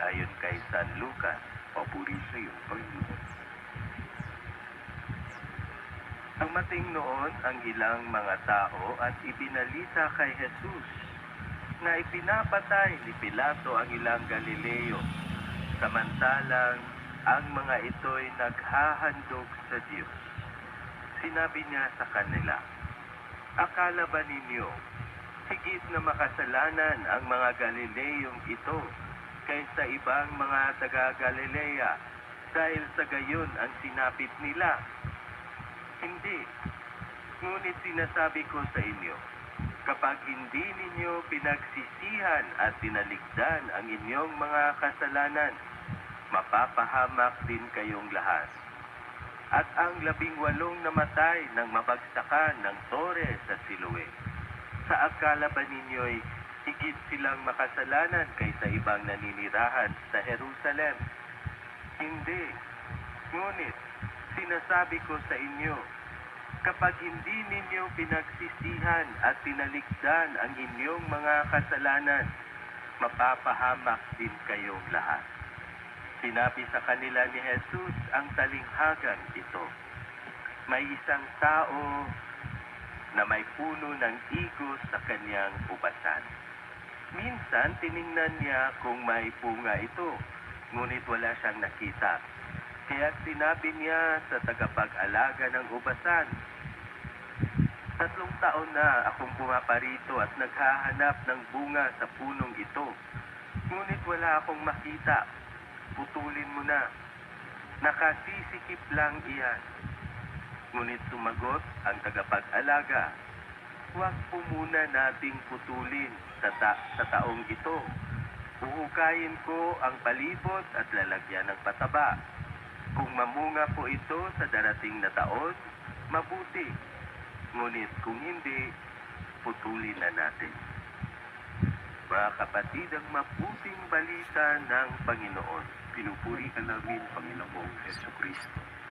ayon kay San Lucas. Papuri sa iyo, Panginoon. Ang mating noon ang ilang mga tao at ibinalita kay Jesus na ipinapatay ni Pilato ang ilang Galileo, samantalang ang mga ito'y naghahandog sa Diyos. Sinabi niya sa kanila, akala ba ninyo, higit na makasalanan ang mga Galileong ito kaysa ibang mga taga-Galilea dahil sa gayon ang sinapit nila? Hindi. Ngunit sinasabi ko sa inyo, kapag hindi ninyo pinagsisihan at pinaligdan ang inyong mga kasalanan, mapapahamak din kayong lahat. At ang 18 namatay ng mabagsakan ng tore sa Siloe, sa akala ba ninyo'y higit silang makasalanan kaysa ibang naninirahan sa Jerusalem? Hindi. Ngunit, sinasabi ko sa inyo, kapag hindi ninyo pinagsisihan at pinaligdan ang inyong mga kasalanan, mapapahamak din kayong lahat. Sinabi sa kanila ni Jesus ang talinghagang ito. May isang tao na may puno ng igos sa kanyang ubasan. Minsan, tiningnan niya kung may bunga ito, ngunit wala siyang nakita. Kaya sinabi niya sa tagapag-alaga ng ubasan, 3 taon na akong pumaparito at naghahanap ng bunga sa punong ito, ngunit wala akong makita. Putulin mo na. Nakasisikip lang iyan. Ngunit sumagot ang tagapag-alaga, huwag po muna nating putulin sa taong ito. Uhukayin ko ang palibot at lalagyan ng pataba. Kung mamunga po ito sa darating na taon, mabuti. Ngunit kung hindi, putulin na natin. Mga kapatid, ang mabuting balita ng Panginoon. Pinupuri ka namin, Panginoong Jesucristo.